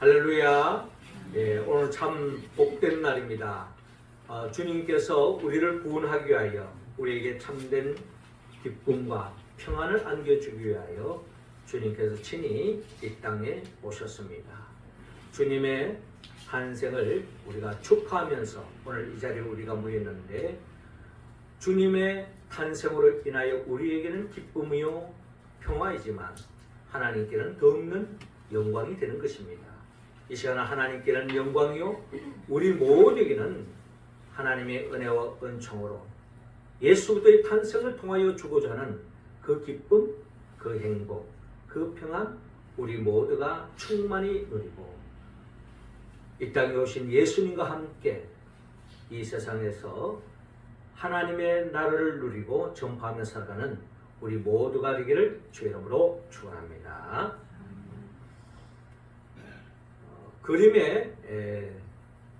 할렐루야. 오늘 참 복된 날입니다. 주님께서 우리를 구원하기 위하여 우리에게 참된 기쁨과 평안을 안겨주기 위하여 주님께서 친히 이 땅에 오셨습니다. 주님의 탄생을 우리가 축하하면서 오늘 이 자리에 우리가 모였는데, 주님의 탄생으로 인하여 우리에게는 기쁨이요 평화이지만 하나님께는 더없는 영광이 되는 것입니다. 이 시간에 하나님께는 영광이요, 우리 모두에게는 하나님의 은혜와 은총으로 예수 그리스도의 탄생을 통하여 주고자 하는 그 기쁨, 그 행복, 그 평안 우리 모두가 충만히 누리고, 이 땅에 오신 예수님과 함께 이 세상에서 하나님의 나라를 누리고 전파하며 살아가는 우리 모두가 되기를 주의 이름으로 축원합니다. 그림에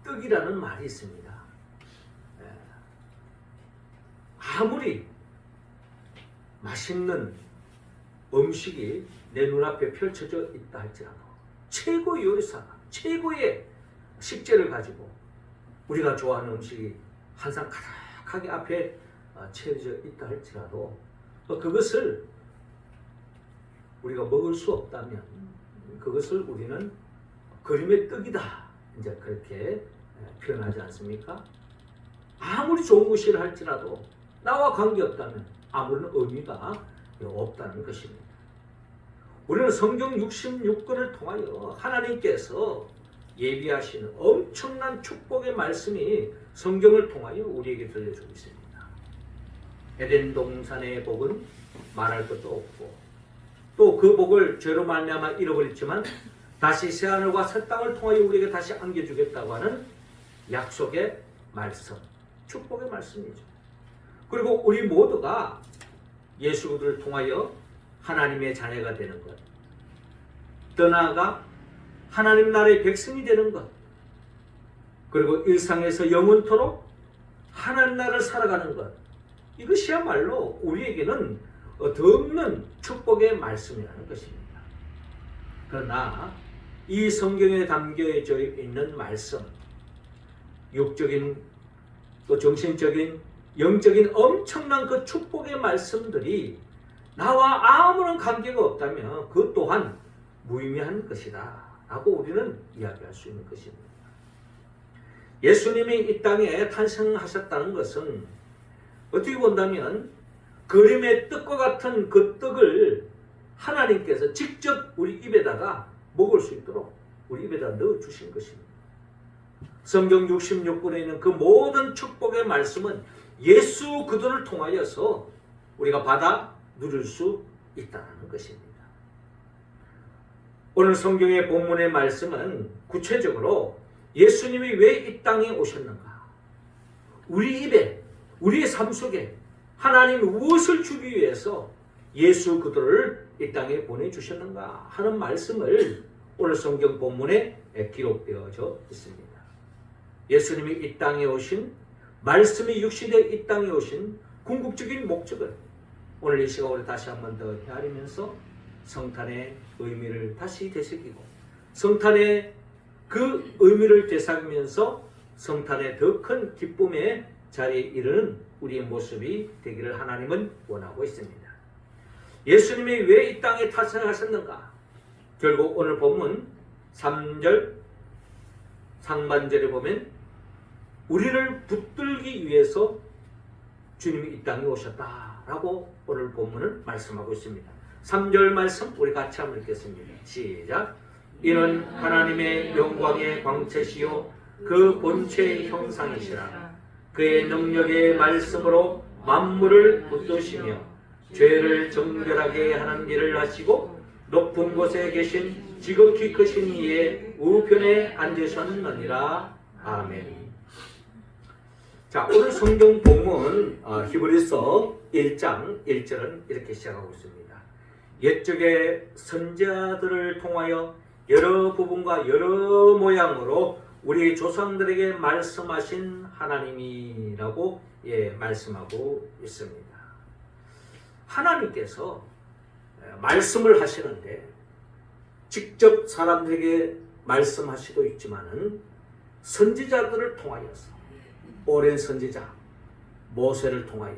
떡이라는 말이 있습니다. 아무리 맛있는 음식이 내 눈앞에 펼쳐져 있다 할지라도, 최고의 요리사가 최고의 식재를 가지고 우리가 좋아하는 음식이 항상 가득하게 앞에 채워져 있다 할지라도 그것을 우리가 먹을 수 없다면 그것을 우리는 그림의 떡이다, 이제 그렇게 표현하지 않습니까? 아무리 좋은 것이라 할지라도 나와 관계없다면 아무런 의미가 없다는 것입니다. 우리는 성경 66권을 통하여 하나님께서 예비하시는 엄청난 축복의 말씀이 성경을 통하여 우리에게 들려주고 있습니다. 에덴 동산의 복은 말할 것도 없고, 또 그 복을 죄로 말미암아 잃어버렸지만 다시 새하늘과 새 땅을 통하여 우리에게 다시 안겨주겠다고 하는 약속의 말씀, 축복의 말씀이죠. 그리고 우리 모두가 예수 그리스도를 통하여 하나님의 자녀가 되는 것, 더 나아가 하나님 나라의 백성이 되는 것, 그리고 일상에서 영원토록 하나님 나라를 살아가는 것, 이것이야말로 우리에게는 더없는 축복의 말씀이라는 것입니다. 그러나 이 성경에 담겨져 있는 말씀, 육적인 또 정신적인 영적인 엄청난 그 축복의 말씀들이 나와 아무런 관계가 없다면 그 또한 무의미한 것이다 라고 우리는 이야기할 수 있는 것입니다. 예수님이 이 땅에 탄생하셨다는 것은 어떻게 본다면 그림의 떡과 같은 그 떡을 하나님께서 직접 우리 입에다가 먹을 수 있도록 우리 입에다 넣어주신 것입니다. 성경 66권에 있는 그 모든 축복의 말씀은 예수 그리스도를 통하여서 우리가 받아 누릴 수 있다는 것입니다. 오늘 성경의 본문의 말씀은 구체적으로 예수님이 왜 이 땅에 오셨는가, 우리 입에, 우리의 삶 속에 하나님이 무엇을 주기 위해서 예수 그리스도를 이 땅에 보내주셨는가 하는 말씀을 오늘 성경 본문에 기록되어져 있습니다. 예수님이 이 땅에 오신, 말씀이 육신에 이 땅에 오신 궁극적인 목적을 오늘 이 시간으로 다시 한번 더 헤아리면서 성탄의 의미를 다시 되새기고, 성탄의 그 의미를 되새기면서 성탄의 더 큰 기쁨의 자리에 이르는 우리의 모습이 되기를 하나님은 원하고 있습니다. 예수님이 왜 이 땅에 탄생하셨는가? 결국 오늘 본문 3절 상반절에 보면 우리를 붙들기 위해서 주님이 이 땅에 오셨다라고 오늘 본문을 말씀하고 있습니다. 3절 말씀 우리 같이 한번 읽겠습니다. 시작. 이는 하나님의 영광의 광채시요 그 본체의 형상이시라. 그의 능력의 말씀으로 만물을 붙드시며 죄를 정결하게 하는 일을 하시고 높은 곳에 계신 지극히 크신 이의 우편에 앉으셨느니라. 아멘. 자, 오늘 성경 본문 히브리서 1장 1절은 이렇게 시작하고 있습니다. 옛적의 선지자들을 통하여 여러 부분과 여러 모양으로 우리 조상들에게 말씀하신 하나님이라고 말씀하고 있습니다. 하나님께서 말씀을 하시는데 직접 사람들에게 말씀할 수도 있지만은 선지자들을 통하여서 오랜 선지자 모세를 통하여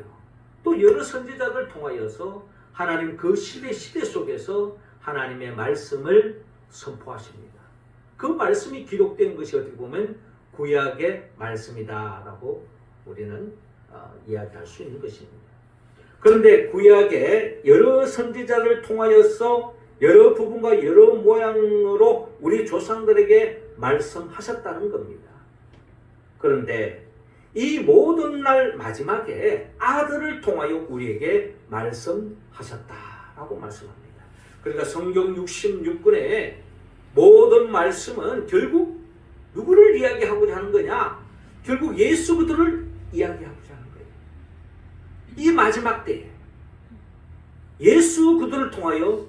또 여러 선지자들 통하여서 하나님 그 시대 속에서 하나님의 말씀을 선포하십니다. 그 말씀이 기록된 것이 어떻게 보면 구약의 말씀이다라고 우리는 이야기할 수 있는 것입니다. 그런데 구약의 여러 선지자를 통하여서 여러 부분과 여러 모양으로 우리 조상들에게 말씀하셨다는 겁니다. 그런데 이 모든 날 마지막에 아들을 통하여 우리에게 말씀하셨다라고 말씀합니다. 그러니까 성경 66권의 모든 말씀은 결국 누구를 이야기하고자 하는 거냐? 결국 예수 그리스도를 이야기하고자 하는 거예요. 이 마지막 때에 예수 그리스도를 통하여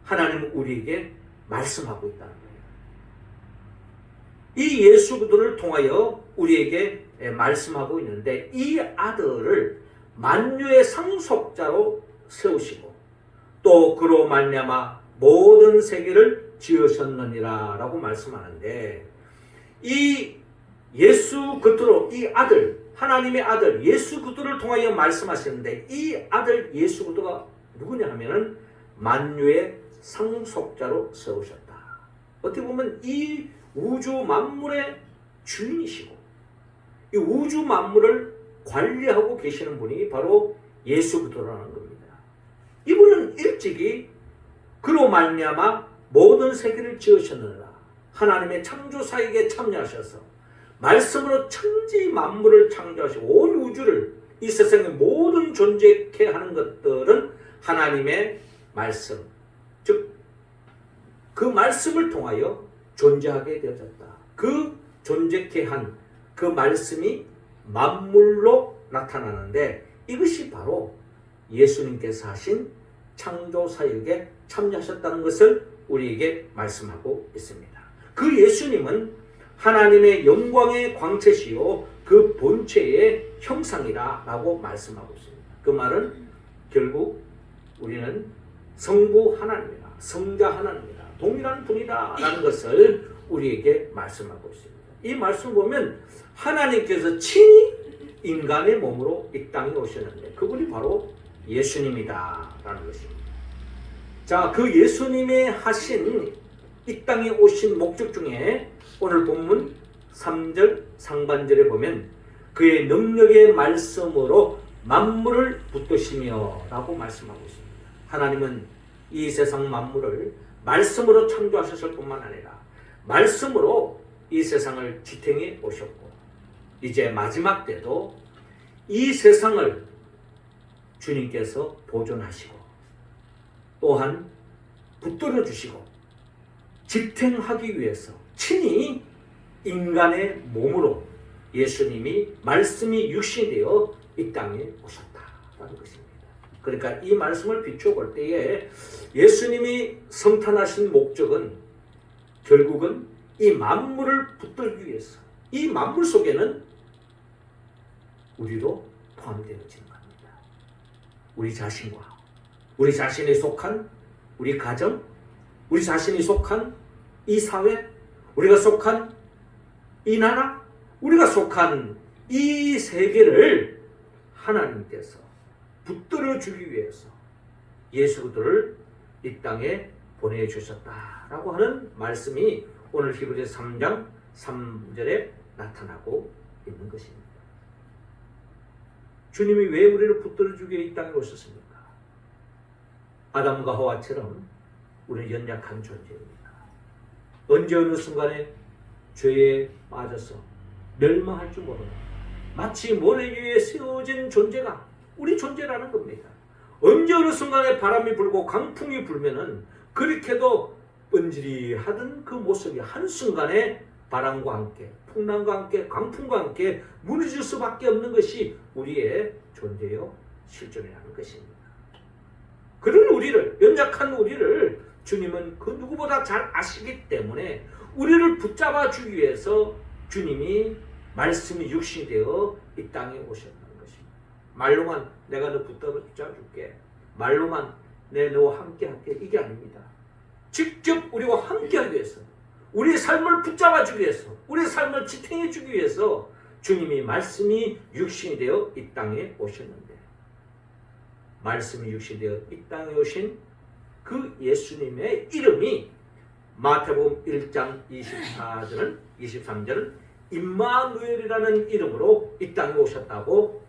하나님은 우리에게 말씀하고 있다는 거예요. 이 예수 그리스도를 통하여 우리에게 말씀하고 있는데 이 아들을 만유의 상속자로 세우시고 또 그로 말미암아 모든 세계를 지으셨느니라 라고 말씀하는데 이 예수 그리스도로 이 아들 하나님의 아들 예수 그리스도를 통하여 말씀하시는데 이 아들 예수 그리스도가 누구냐 하면은 만유의 상속자로 세우셨다. 어떻게 보면 이 우주 만물의 주인이시고 이 우주 만물을 관리하고 계시는 분이 바로 예수 그리스도라는 겁니다. 이분은 일찍이 그로 말미암아 모든 세계를 지으셨느니라. 하나님의 창조사역에 참여하셔서 말씀으로 천지 만물을 창조하시고 온 우주를 이 세상의 모든 존재케 하는 것들은 하나님의 말씀 즉 그 말씀을 통하여 존재하게 되어졌다. 그 존재케 한 그 말씀이 만물로 나타나는데 이것이 바로 예수님께서 하신 창조사역에 참여하셨다는 것을 우리에게 말씀하고 있습니다. 그 예수님은 하나님의 영광의 광채시요 그 본체의 형상이다 라고 말씀하고 있습니다. 그 말은 결국 우리는 성부 하나님이다, 성자 하나님이다, 동일한 분이다 라는 것을 우리에게 말씀하고 있습니다. 이 말씀 보면 하나님께서 친히 인간의 몸으로 이 땅에 오셨는데 그분이 바로 예수님이다 라는 것입니다. 자, 그 예수님의 하신 이 땅에 오신 목적 중에 오늘 본문 3절 상반절에 보면 그의 능력의 말씀으로 만물을 붙드시며 라고 말씀하고 있습니다. 하나님은 이 세상 만물을 말씀으로 창조하셨을 뿐만 아니라 말씀으로 이 세상을 지탱해 오셨고 이제 마지막 때도 이 세상을 주님께서 보존하시고 또한 붙들어 주시고 지탱하기 위해서 친히 인간의 몸으로 예수님이 말씀이 육신되어 이 땅에 오셨다라는 것입니다. 그러니까 이 말씀을 비춰볼 때에 예수님이 성탄하신 목적은 결국은 이 만물을 붙들기 위해서 이 만물 속에는 우리로 포함되어지는 겁니다. 우리 자신과 우리 자신이 속한 우리 가정, 우리 자신이 속한 이 사회, 우리가 속한 이 나라, 우리가 속한 이 세계를 하나님께서 붙들어 주기 위해서 예수 그리스도를 이 땅에 보내주셨다라고 하는 말씀이 오늘 히브리서 3장 3절에 나타나고 있는 것입니다. 주님이 왜 우리를 붙들어 주기에 이 땅에 오셨습니까? 아담과 하와처럼 우리는 연약한 존재입니다. 언제 어느 순간에 죄에 빠져서 멸망할 줄 모르는 마치 모래 위에 세워진 존재가 우리 존재라는 겁니다. 언제 어느 순간에 바람이 불고 강풍이 불면은 그렇게도 번지르하던 그 모습이 한순간에 바람과 함께 풍랑과 함께 강풍과 함께 무너질 수밖에 없는 것이 우리의 존재요 실존이라는 것입니다. 그런 우리를 연약한 우리를 주님은 그 누구보다 잘 아시기 때문에 우리를 붙잡아 주기 위해서 주님이 말씀이 육신이 되어 이 땅에 오셨다는 것입니다. 말로만 내가 너 붙잡아 줄게, 말로만 내 너와 함께 할게, 이게 아닙니다. 직접 우리와 함께 하기 위해서 우리의 삶을 붙잡아 주기 위해서, 우리의 삶을 지탱해 주기 위해서 주님이 말씀이 육신이 되어 이 땅에 오셨는데, 말씀이 육신이 되어 이 땅에 오신 그 예수님의 이름이 마태복음 1장 23절은 임마누엘이라는 이름으로 이 땅에 오셨다고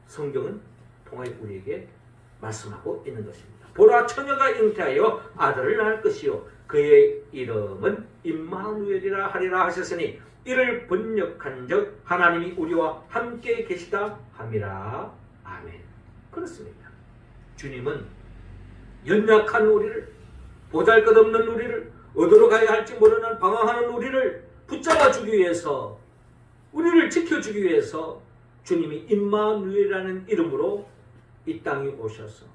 성경은 통하여 우리에게 말씀하고 있는 것입니다. 보라, 처녀가 잉태하여 아들을 낳을 것이요 그의 이름은 임마누엘이라 하리라 하셨으니 이를 번역한즉 하나님이 우리와 함께 계시다 함이라. 아멘. 그렇습니다. 주님은 연약한 우리를, 보잘것없는 우리를, 어디로 가야 할지 모르는 방황하는 우리를 붙잡아주기 위해서, 우리를 지켜주기 위해서 주님이 임마누엘이라는 이름으로 이 땅에 오셔서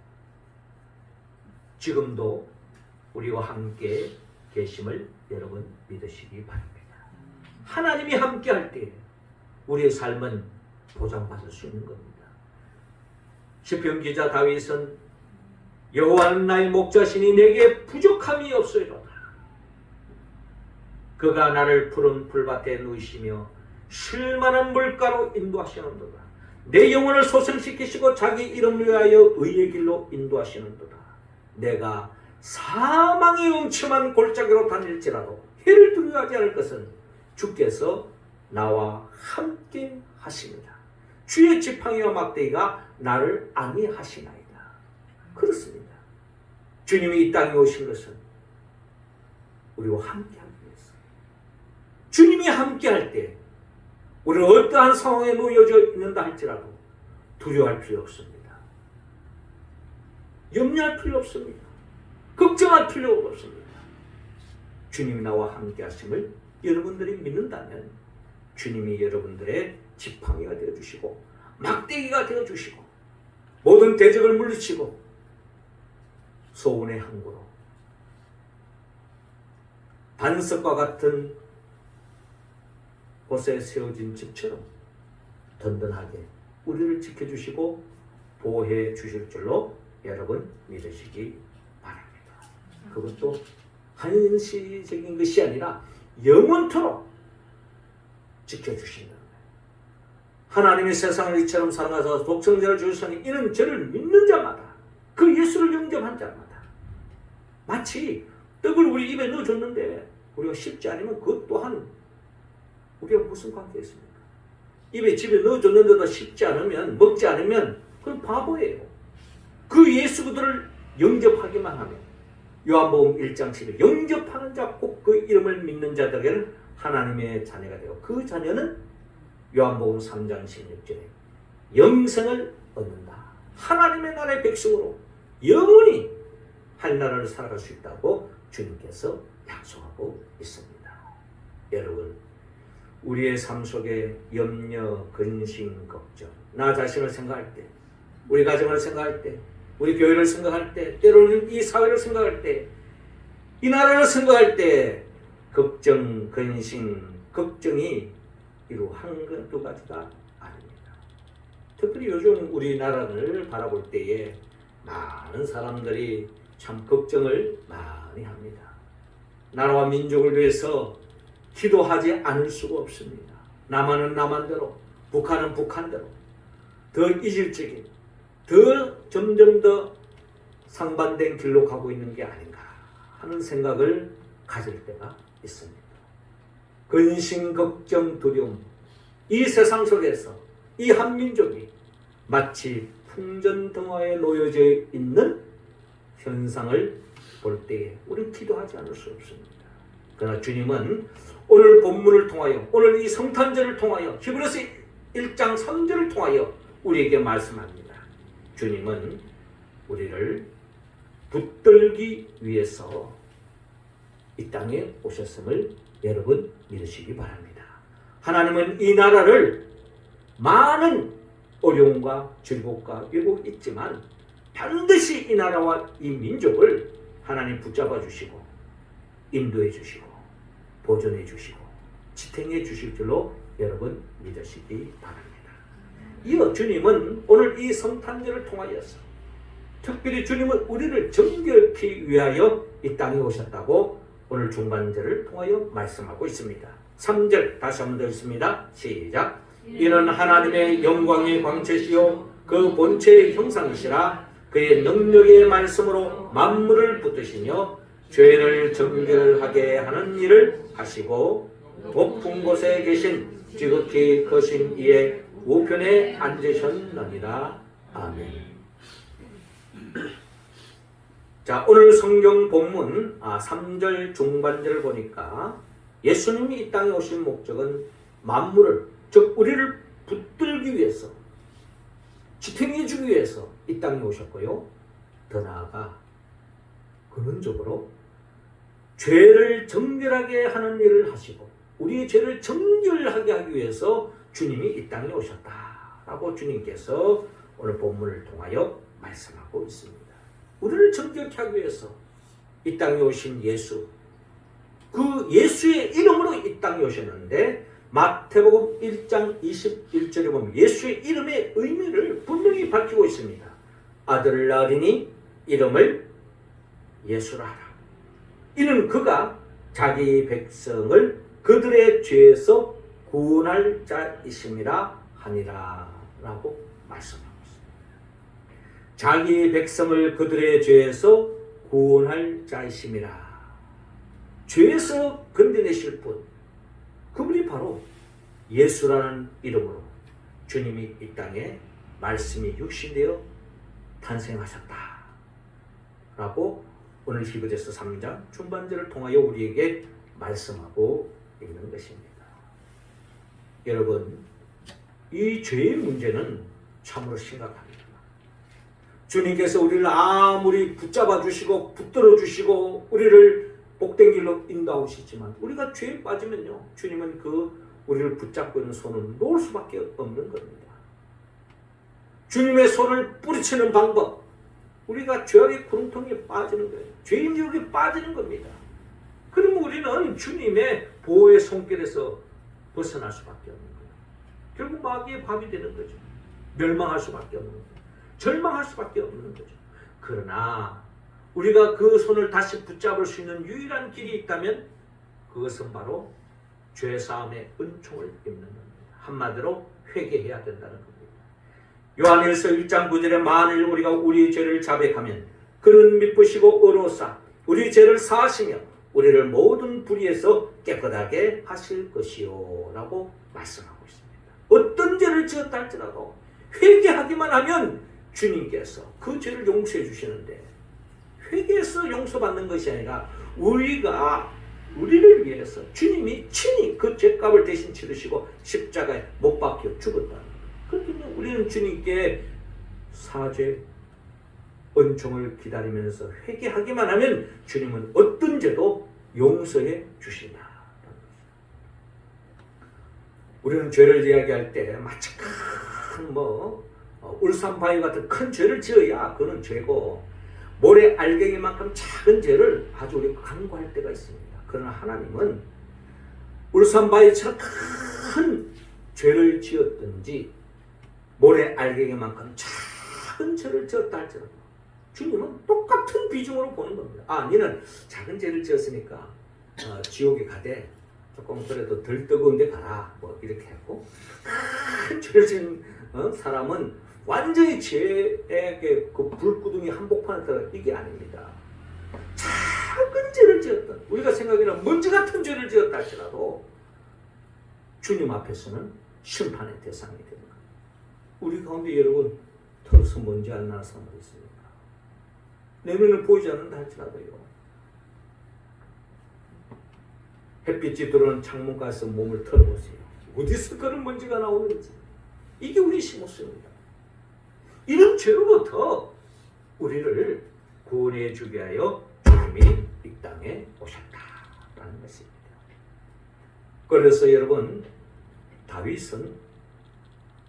지금도 우리와 함께 계심을 여러분 믿으시기 바랍니다. 하나님이 함께 할 때 우리의 삶은 보장받을 수 있는 겁니다. 시편 기자 다윗은 여호와는 나의 목자시니 내게 부족함이 없으리로다. 그가 나를 푸른 풀밭에 누이시며 쉴만한 물가로 인도하시는도다. 내 영혼을 소생시키시고 자기 이름을 위하여 의의 길로 인도하시는도다. 내가 사망의 음침한 골짜기로 다닐지라도 해를 두려워하지 않을 것은 주께서 나와 함께 하십니다. 주의 지팡이와 막대기가 나를 안위하시나이다. 그렇습니다. 주님이 이 땅에 오신 것은 우리와 함께하기 위해서. 주님이 함께할 때 우리는 어떠한 상황에 놓여져 있는다 할지라도 두려워할 필요 없습니다. 염려할 필요 없습니다. 걱정할 필요가 없습니다. 주님이 나와 함께 하심을 여러분들이 믿는다면 주님이 여러분들의 지팡이가 되어주시고 막대기가 되어주시고 모든 대적을 물리치고 소원의 항구로 반석과 같은 곳에 세워진 집처럼 든든하게 우리를 지켜주시고 보호해 주실 줄로 여러분 믿으시기 바랍니다. 그것도 한시적인 것이 아니라 영원토록 지켜주신다. 하나님의 세상을 이처럼 사랑하사 독생자를 주셨으니 이는 저를 믿는 자마다, 그 예수를 영접한 자마다, 마치 떡을 우리 입에 넣어줬는데 우리가 씹지 않으면 그것 또한 우리가 무슨 관계 있습니까? 입에 집에 넣어줬는데도 씹지 않으면, 먹지 않으면 그건 바보예요. 그 예수 그들을 영접하기만 하면, 요한복음 1장 10일 영접하는 자 꼭 그 이름을 믿는 자들에게는 하나님의 자녀가 되고 그 자녀는 요한복음 3장 16절에 영생을 얻는다. 하나님의 나라의 백성으로 영원히 한나라를 살아갈 수 있다고 주님께서 약속하고 있습니다. 여러분, 우리의 삶 속에 염려, 근심, 걱정, 나 자신을 생각할 때, 우리 가정을 생각할 때, 우리 교회를 생각할 때, 때로는 이 사회를 생각할 때, 이 나라를 생각할 때 걱정, 근심, 걱정이 이루 한두 가지가 아닙니다. 특별히 요즘 우리나라를 바라볼 때에 많은 사람들이 참 걱정을 많이 합니다. 나라와 민족을 위해서 기도하지 않을 수가 없습니다. 남한은 남한대로, 북한은 북한대로 더 이질적인, 더 점점 더 상반된 길로 가고 있는 게 아닌가 하는 생각을 가질 때가 있습니다. 근심, 걱정, 두려움, 이 세상 속에서 이 한민족이 마치 풍전등화에 놓여져 있는 현상을 볼 때에 우리는 기도하지 않을 수 없습니다. 그러나 주님은 오늘 본문을 통하여, 오늘 이 성탄절을 통하여, 히브리서 1장 3절을 통하여 우리에게 말씀합니다. 주님은 우리를 붙들기 위해서 이 땅에 오셨음을 여러분 믿으시기 바랍니다. 하나님은 이 나라를 많은 어려움과 질곡과 왜곡이 있지만 반드시 이 나라와 이 민족을 하나님 붙잡아 주시고 인도해 주시고 보존해 주시고 지탱해 주실 줄로 여러분 믿으시기 바랍니다. 이어 주님은 오늘 이 성탄절을 통하여서 특별히 주님은 우리를 정결케 위하여 이 땅에 오셨다고 오늘 중반절을 통하여 말씀하고 있습니다. 3절 다시 한번 더 읽습니다. 시작. 이는 하나님의 영광의 광채시요 그 본체의 형상이시라. 그의 능력의 말씀으로 만물을 붙드시며 죄를 정결하게 하는 일을 하시고 높은 곳에 계신 지극히 크신 이의 우편에 앉으셨느니라. 아멘. 자, 오늘 성경 본문 3절 중반절을 보니까 예수님이 이 땅에 오신 목적은 만물을, 즉 우리를 붙들기 위해서, 지탱해 주기 위해서 이 땅에 오셨고요. 더 나아가 근원적으로 죄를 정결하게 하는 일을 하시고 우리의 죄를 정결하게 하기 위해서 주님이 이 땅에 오셨다라고 주님께서 오늘 본문을 통하여 말씀하고 있습니다. 우리를 정결케 하기 위해서 이 땅에 오신 예수, 그 예수의 이름으로 이 땅에 오셨는데 마태복음 1장 21절에 보면 예수의 이름의 의미를 분명히 밝히고 있습니다. 아들을 낳으리니 이름을 예수라 하라. 이는 그가 자기 백성을 그들의 죄에서 구원할 자이심이라 하니라 라고 말씀합니다. 자기 백성을 그들의 죄에서 구원할 자이심이라. 죄에서 건져내실 분, 그분이 바로 예수라는 이름으로 주님이 이 땅에 말씀이 육신되어 탄생하셨다 라고 오늘 히브리서 3장 중반절을 통하여 우리에게 말씀하고 있는 것입니다. 여러분, 이 죄의 문제는 참으로 심각합니다. 주님께서 우리를 아무리 붙잡아 주시고 붙들어 주시고 우리를 복된 길로 인도하시지만 우리가 죄에 빠지면요, 주님은 그 우리를 붙잡고 있는 손을 놓을 수밖에 없는 겁니다. 주님의 손을 뿌리치는 방법, 우리가 죄악의 구렁텅이에 빠지는 거예요. 죄인 유혹에 빠지는 겁니다. 그러면 우리는 주님의 보호의 손길에서 벗어날 수밖에 없는 거예요. 결국 마귀의 밥이 되는 거죠. 멸망할 수밖에 없는 거예요. 절망할 수밖에 없는 거죠. 그러나 우리가 그 손을 다시 붙잡을 수 있는 유일한 길이 있다면 그것은 바로 죄사함의 은총을 입는 겁니다. 한마디로 회개해야 된다는 겁니다. 요한일서 1장 9절에 만일 우리가 우리 죄를 자백하면 그는 미쁘시고 의로우사 우리 죄를 사하시며 우리를 모든 불의에서 깨끗하게 하실 것이요 라고 말씀하고 있습니다. 어떤 죄를 지었다 할지라도 회개하기만 하면 주님께서 그 죄를 용서해 주시는데, 회개해서 용서받는 것이 아니라 우리를 위해서 주님이 친히 그 죄값을 대신 치르시고 십자가에 못 박혀 죽었다는 거예요. 그렇기 때문에 우리는 주님께 사죄, 은총을 기다리면서 회개하기만 하면 주님은 어떤 죄도 용서해 주신다. 우리는 죄를 이야기할 때 마치 큰 울산바위 같은 큰 죄를 지어야 그는 죄고, 모래 알갱이만큼 작은 죄를 아주 우리가 간과할 때가 있습니다. 그러나 하나님은 울산바위처럼 큰 죄를 지었든지 모래 알갱이만큼 작은 죄를 지었다 할지라도 주님은 똑같은 비중으로 보는 겁니다. 너는 작은 죄를 지었으니까 지옥에 가되 조금 그래도 덜 뜨거운 데 가라, 이렇게 하고, 큰 죄를 지은 사람은 완전히 죄의 그 불구덩이 한복판에 들어, 이게 아닙니다. 작은 죄를 지었던, 우리가 생각하기는 먼지 같은 죄를 지었다 할지라도 주님 앞에서는 심판의 대상이 되는 거예요. 우리 가운데 여러분 털어서 먼지 안 나는 사람이 있습니까? 내 눈에 보이지 않는다 할지라도요, 햇빛이 들어오는 창문가에서 몸을 털어보세요. 어디서 그런 먼지가 나오는지. 이게 우리 심었습니다. 이런 죄로부터 우리를 구원해 주게 하여 주님이 이 땅에 오셨다라는 것입니다. 그래서 여러분, 다윗은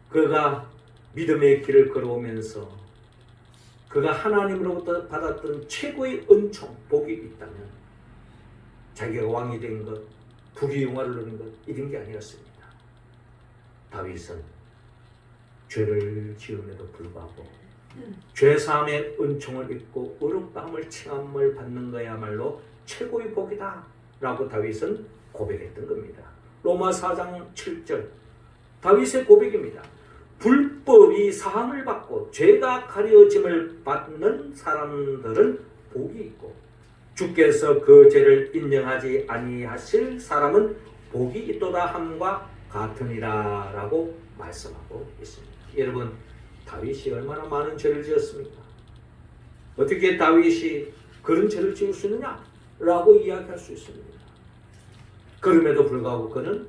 그가 믿음의 길을 걸어오면서 그가 하나님으로부터 받았던 최고의 은총, 복이 있다면 자기가 왕이 된 것, 부귀영화를 누린 것, 이런 게 아니었습니다. 다윗은 죄를 지음에도 불구하고 죄사함의 은총을 입고 의롭다함을 칭함을 받는 거야말로 최고의 복이다 라고 다윗은 고백했던 겁니다. 로마 4장 7절 다윗의 고백입니다. 불법이 사함을 받고 죄가 가려짐을 받는 사람들은 복이 있고 주께서 그 죄를 인정하지 아니하실 사람은 복이 있도다 함과 같으니라 라고 말씀하고 있습니다. 여러분, 다윗이 얼마나 많은 죄를 지었습니까? 어떻게 다윗이 그런 죄를 지을 수 있느냐? 라고 이야기할 수 있습니다. 그럼에도 불구하고 그는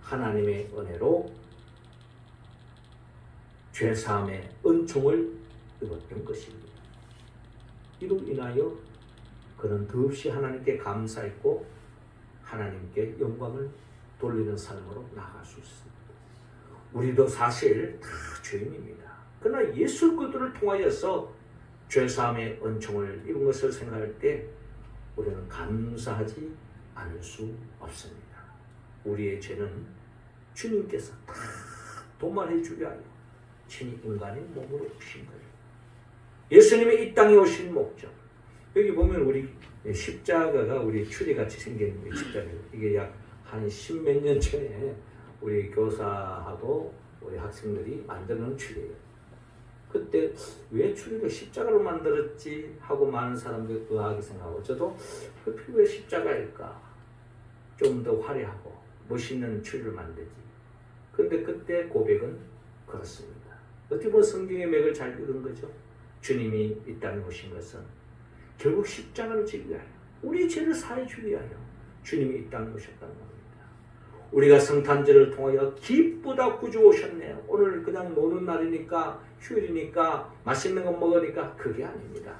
하나님의 은혜로 죄사함의 은총을 입었던 것입니다. 이로 인하여 그는 더없이 하나님께 감사했고 하나님께 영광을 돌리는 삶으로 나아갈 수 있습니다. 우리도 사실 다 죄인입니다. 그러나 예수 그리스도를 통하여서 죄사함의 은총을 입은 것을 생각할 때 우리는 감사하지 않을 수 없습니다. 우리의 죄는 주님께서 다 도말해 주려 하여 친히 인간의 몸으로 오신 거예요. 예수님의 이 땅에 오신 목적, 여기 보면 우리 십자가가 우리 추리같이 생긴 우리 십자가예요. 이게 약 한 십몇 년 전에 우리 교사하고 우리 학생들이 만드는 추리예요. 그때 왜 추리를 십자가로 만들었지 하고 많은 사람들이 의아하게 생각하고, 저도 왜 십자가일까? 좀 더 화려하고 멋있는 추리를 만들지. 그런데 그때 고백은 그렇습니다. 어떻게 보면 성경의 맥을 잘 읽은 거죠. 주님이 이 땅에 오신 것은 결국 십자가를 지기 위하여, 우리 죄를 사해 주기 위하여 주님이 이 땅에 오셨다는 겁니다. 우리가 성탄절을 통하여 기쁘다 구주 오셨네요. 오늘 그냥 노는 날이니까, 휴일이니까, 맛있는 거 먹으니까, 그게 아닙니다.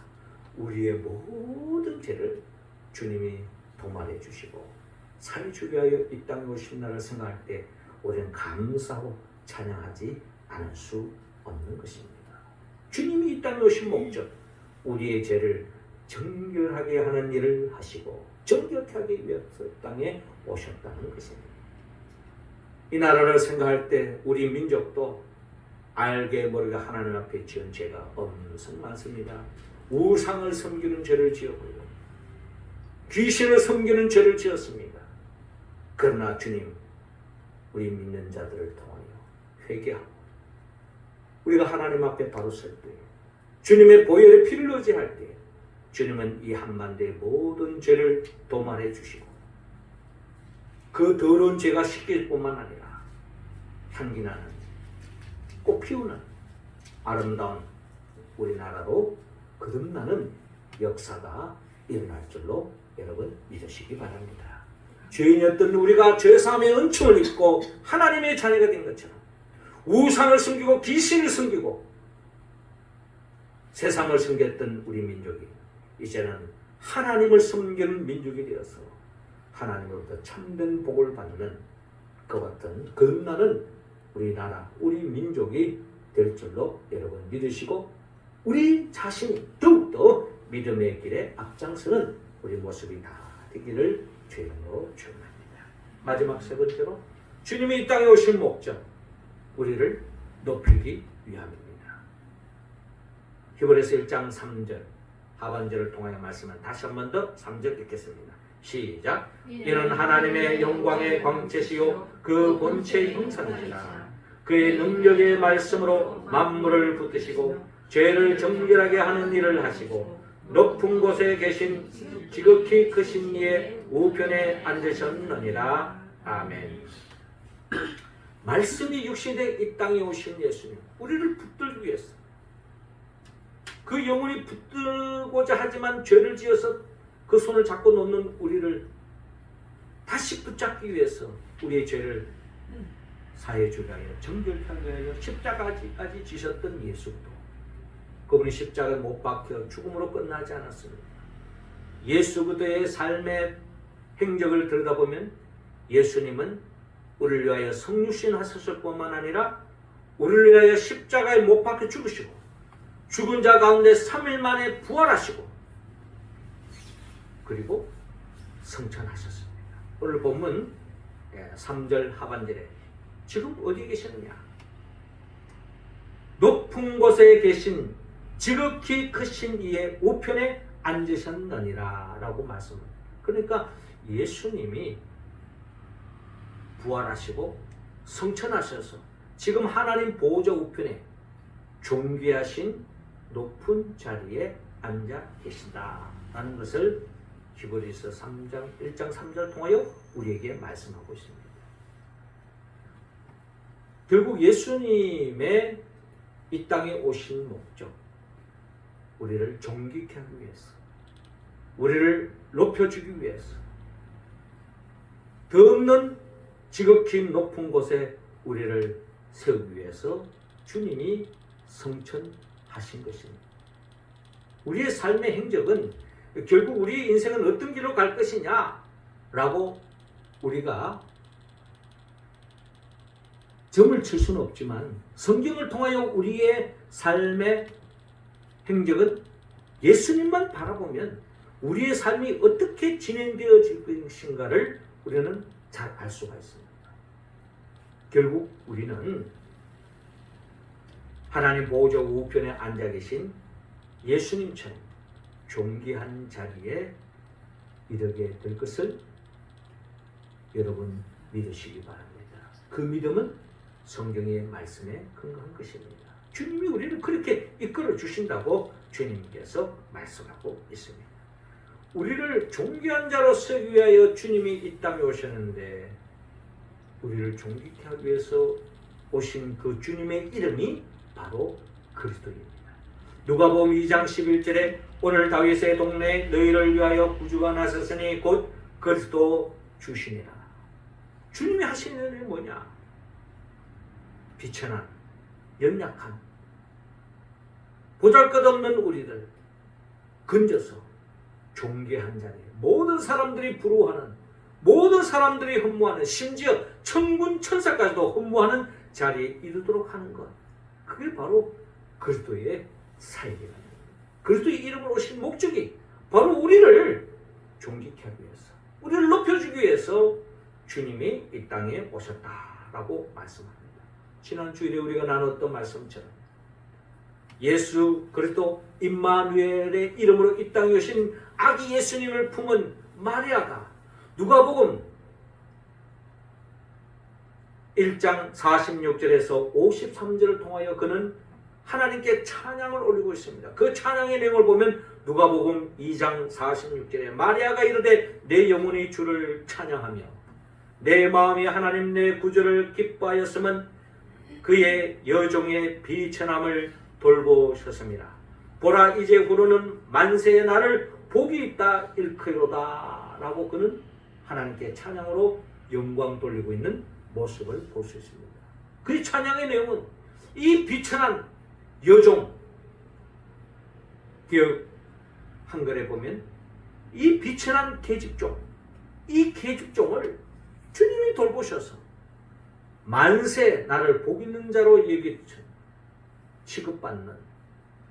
우리의 모든 죄를 주님이 도말해 주시고 사해 주기 위하여 이 땅에 오신 날을 생각할 때 우리는 감사하고 찬양하지 않을 수 없는 것입니다. 주님이 이 땅에 오신 목적, 우리의 죄를 정결하게 하는 일을 하시고 정결케 하기 위해서 땅에 오셨다는 것입니다. 이 나라를 생각할 때 우리 민족도 알게 모르게 하나님 앞에 지은 죄가 엄청 많습니다. 우상을 섬기는 죄를 지었고요, 귀신을 섬기는 죄를 지었습니다. 그러나 주님, 우리 믿는 자들을 통하여 회개하고 우리가 하나님 앞에 바로 설 때, 주님의 보혈의 피를 의지할 때 주님은 이 한반도의 모든 죄를 도말해 주시고 그 더러운 죄가 씻길 뿐만 아니라 향기나는 꽃 피우는 아름다운 우리나라로 거듭나는 역사가 일어날 줄로 여러분 믿으시기 바랍니다. 죄인이었던 우리가 죄사함의 은총을 입고 하나님의 자녀가 된 것처럼 우상을 섬기고 귀신을 섬기고 세상을 섬겼던 우리 민족이 이제는 하나님을 섬기는 민족이 되어서 하나님으로부터 참된 복을 받는 그 같은 거듭나는 우리나라, 우리 민족이 될 줄로 여러분 믿으시고 우리 자신이 더욱더 믿음의 길에 앞장서는 우리 모습이 다 되기를 주님으로 축원합니다. 마지막 세 번째로, 주님이 이 땅에 오신 목적, 우리를 높이기 위함입니다. 히브리서 1장 3절 하반절을 통하여 말씀은 다시 한 번 더 3절 읽겠습니다. 시작. 이는 하나님의 영광의 광채시요 그 본체의 형상이시라. 그의 능력의 말씀으로 만물을 붙드시고 죄를 정결하게 하는 일을 하시고 높은 곳에 계신 지극히 크신 이의 우편에 앉으셨느니라. 아멘. 말씀이 육신에 이 땅에 오신 예수님, 우리를 붙들기 위해서, 그 영혼이 붙들고자 하지만 죄를 지어서 그 손을 잡고 놓는 우리를 다시 붙잡기 위해서 우리의 죄를 사해 주려 하여 정결케 하려 하여 십자가까지 지셨던 예수도, 그분이 십자가에 못 박혀 죽음으로 끝나지 않았습니다. 예수 그리스도의 삶의 행적을 들여다보면 예수님은 우리를 위하여 성육신 하셨을 뿐만 아니라 우리를 위하여 십자가에 못 박혀 죽으시고 죽은 자 가운데 3일 만에 부활하시고 그리고 성천하셨습니다. 오늘 본문 3절 하반절에 지금 어디 계시느냐? 높은 곳에 계신 지극히 크신 이의 우편에 앉으셨느니라 라고 말씀합니다. 그러니까 예수님이 부활하시고 성천하셔서 지금 하나님 보호자 우편에 존귀하신 높은 자리에 앉아 계신다라는 것을 히브리서 1장 3절을 통하여 우리에게 말씀하고 있습니다. 결국 예수님의 이 땅에 오신 목적, 우리를 존귀케 하기 위해서, 우리를 높여주기 위해서, 더 없는 지극히 높은 곳에 우리를 세우기 위해서 주님이 성천하신 것입니다. 우리의 삶의 행적은 결국 우리 인생은 어떤 길로 갈 것이냐 라고 우리가 점을 칠 수는 없지만 성경을 통하여 우리의 삶의 행적은 예수님만 바라보면 우리의 삶이 어떻게 진행되어질 것인가를 우리는 잘 알 수가 있습니다. 결국 우리는 하나님 보호자 우편에 앉아 계신 예수님처럼 존귀한 자리에 이르게 될 것을 여러분 믿으시기 바랍니다. 그 믿음은 성경의 말씀에 근거한 것입니다. 주님이 우리를 그렇게 이끌어 주신다고 주님께서 말씀하고 있습니다. 우리를 존귀한 자로 세우기 위하여 주님이 이 땅에 오셨는데 우리를 존귀케 하기 위해서 오신 그 주님의 이름이 바로 그리스도입니다. 누가복음 2장 11절에 오늘 다윗의 동네에 너희를 위하여 구주가 나섰으니 곧 그리스도 주시니라. 주님이 하시는 일이 뭐냐? 비천한, 연약한, 보잘것없는 우리를 건져서 존귀한 자리에 모든 사람들이 부러워하는, 모든 사람들이 흠모하는, 심지어 천군 천사까지도 흠모하는 자리에 이르도록 하는 것, 그게 바로 그리스도의 사역이라는 겁니다. 그리스도의 이름으로 오신 목적이 바로 우리를 존귀케 하기 위해서, 우리를 높여주기 위해서 주님이 이 땅에 오셨다라고 말씀합니다. 지난 주일에 우리가 나눴던 말씀처럼 예수 그리스도 임마누엘의 이름으로 이 땅에 오신 아기 예수님을 품은 마리아가 누가복음 1장 46절에서 53절을 통하여 그는 하나님께 찬양을 올리고 있습니다. 그 찬양의 내용을 보면 누가복음 2장 46절에 마리아가 이르되 내 영혼이 주를 찬양하며 내 마음이 하나님 내 구주를 기뻐하였음은 그의 여종의 비천함을 돌보셨습니다. 보라 이제 후로는 만세의 날을 복이 있다 일컬이로다 라고 그는 하나님께 찬양으로 영광 돌리고 있는 모습을 볼 수 있습니다. 그 찬양의 내용은 이 비천한 여종, 기억 한글에 보면 이 비천한 계집종, 이 계집종을 주님이 돌보셔서 만세 나를 복 있는 자로 취급받는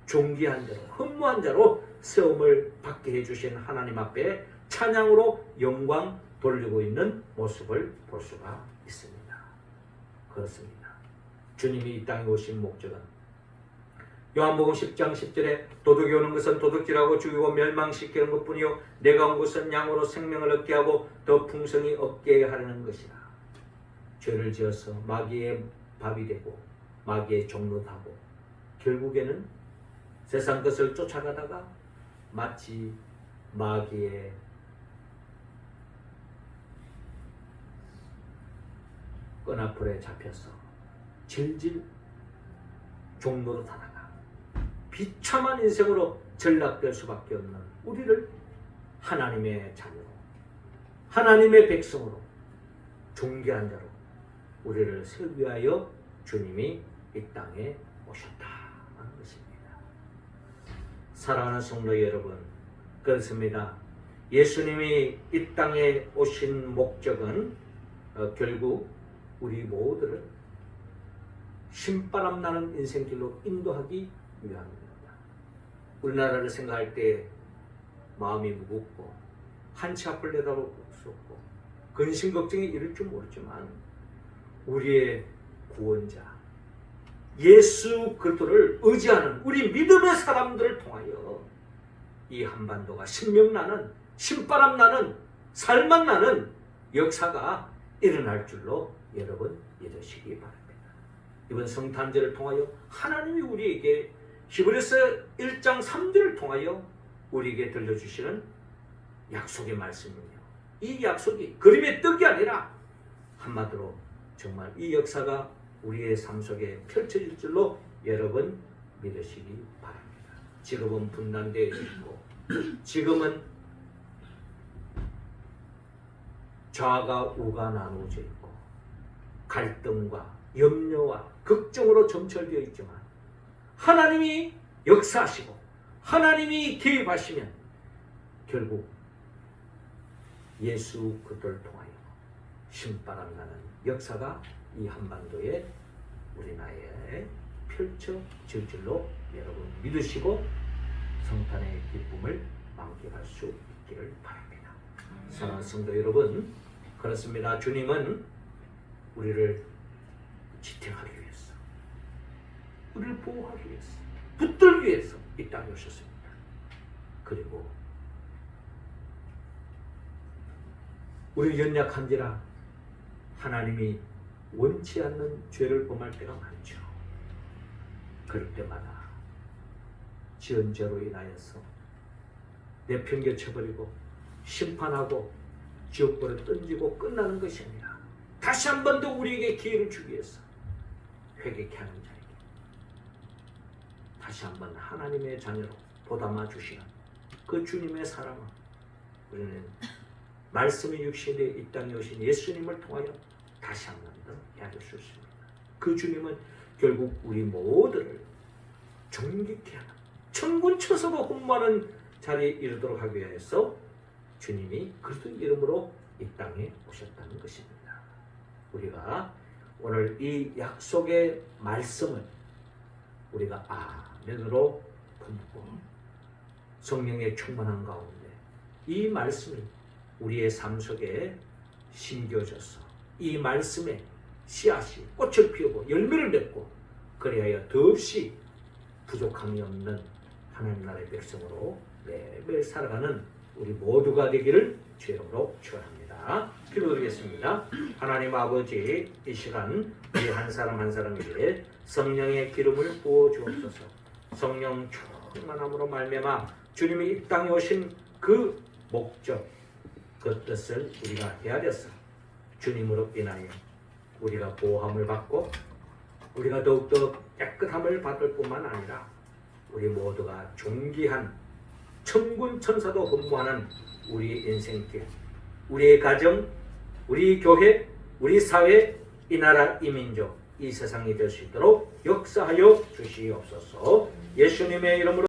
존귀한 자로, 흠모한 자로 세움을 받게 해주신 하나님 앞에 찬양으로 영광 돌리고 있는 모습을 볼 수가 있습니다. 그렇습니다. 주님이 이 땅에 오신 목적은 요한복음 10장 10절에 도둑이 오는 것은 도둑질하고 죽이고 멸망시키는 것뿐이요 내가 온 것은 양으로 생명을 얻게 하고 더 풍성히 얻게 하려는 것이라. 죄를 지어서 마귀의 밥이 되고 마귀의 종로 하고 결국에는 세상 것을 쫓아가다가 마치 마귀의 끈앞풀에 잡혀서 질질 종로로 다나가 비참한 인생으로 전락될 수밖에 없는 우리를 하나님의 자녀로, 하나님의 백성으로, 존귀한 자로 우리를 세우기 위하여 주님이 이 땅에 오셨다는 것입니다. 사랑하는 성도 여러분, 그렇습니다. 예수님이 이 땅에 오신 목적은 결국 우리 모두를 신바람 나는 인생길로 인도하기 위함입니다. 우리나라를 생각할 때 마음이 무겁고 한치 앞을 내다볼 수 없고 근심 걱정이 이를 줄 모르지만 우리의 구원자 예수 그리스도를 의지하는 우리 믿음의 사람들을 통하여 이 한반도가 신명나는 신바람 나는 살맛나는 역사가 일어날 줄로 여러분 믿으시기 바랍니다. 이번 성탄절을 통하여 하나님이 우리에게 히브리서 1장 3절을 통하여 우리에게 들려주시는 약속의 말씀이며, 이 약속이 그림의 떡이 아니라 한마디로 정말 이 역사가 우리의 삶 속에 펼쳐질 줄로 여러분 믿으시기 바랍니다. 지금은 분단되어 있고, 지금은 좌가 우가 나누어져 있고, 갈등과 염려와 걱정으로 점철되어 있지만 하나님이 역사하시고 하나님이 개입하시면 결국 예수 그리스도를 통하여 신바람 나는 역사가 이 한반도에 우리나라에 펼쳐질 줄로 여러분 믿으시고 성탄의 기쁨을 만끽할 수 있기를 바랍니다. 사랑하는 성도 여러분, 그렇습니다. 주님은 우리를 지탱하기 위해서, 우리를 보호하기 위해서, 붙들기 위해서 이 땅에 오셨습니다. 그리고 우리 연약한지라 하나님이 원치 않는 죄를 범할 때가 많죠. 그럴 때마다 지은 죄로 인하여서 내팽개쳐버리고 심판하고 지옥불에 던지고 끝나는 것이 아니라 다시 한 번 더 우리에게 기회를 주기 위해서 회개케 하는 자에게 다시 한 번 하나님의 자녀로 보담아 주시는 그 주님의 사랑을 우리는 말씀이 육신에 이 땅에 오신 예수님을 통하여 다시 한 번 더 헤아릴 수 있습니다. 그 주님은 결국 우리 모두를 존귀케 하는 천군천사가 혼모하는 자리에 이르도록 하기 위해서 주님이 그리스도 이름으로 이 땅에 오셨다는 것입니다. 우리가 오늘 이 약속의 말씀을 우리가 아멘으로 품고 성령의 충만한 가운데 이 말씀이 우리의 삶 속에 심겨져서 이 말씀에 씨앗이 꽃을 피우고 열매를 맺고 그리하여 더없이 부족함이 없는 하나님 나라의 백성으로 매일 살아가는 우리 모두가 되기를 주의 이름으로 축원합니다. 기도드리겠습니다. 하나님 아버지, 이 시간 우리 한 사람 한 사람에게 성령의 기름을 부어 주옵소서. 성령 충만함으로 말미암아 주님이 이 땅에 오신 그 목적, 그 뜻을 우리가 헤아려서 주님으로 인하여 우리가 보호함을 받고 우리가 더욱더 깨끗함을 받을 뿐만 아니라 우리 모두가 존귀한 천군 천사도 흠모하는 우리 인생길, 우리의 가정, 우리 교회, 우리 사회, 이 나라, 이 민족, 이 세상이 될 수 있도록 역사하여 주시옵소서. 예수님의 이름으로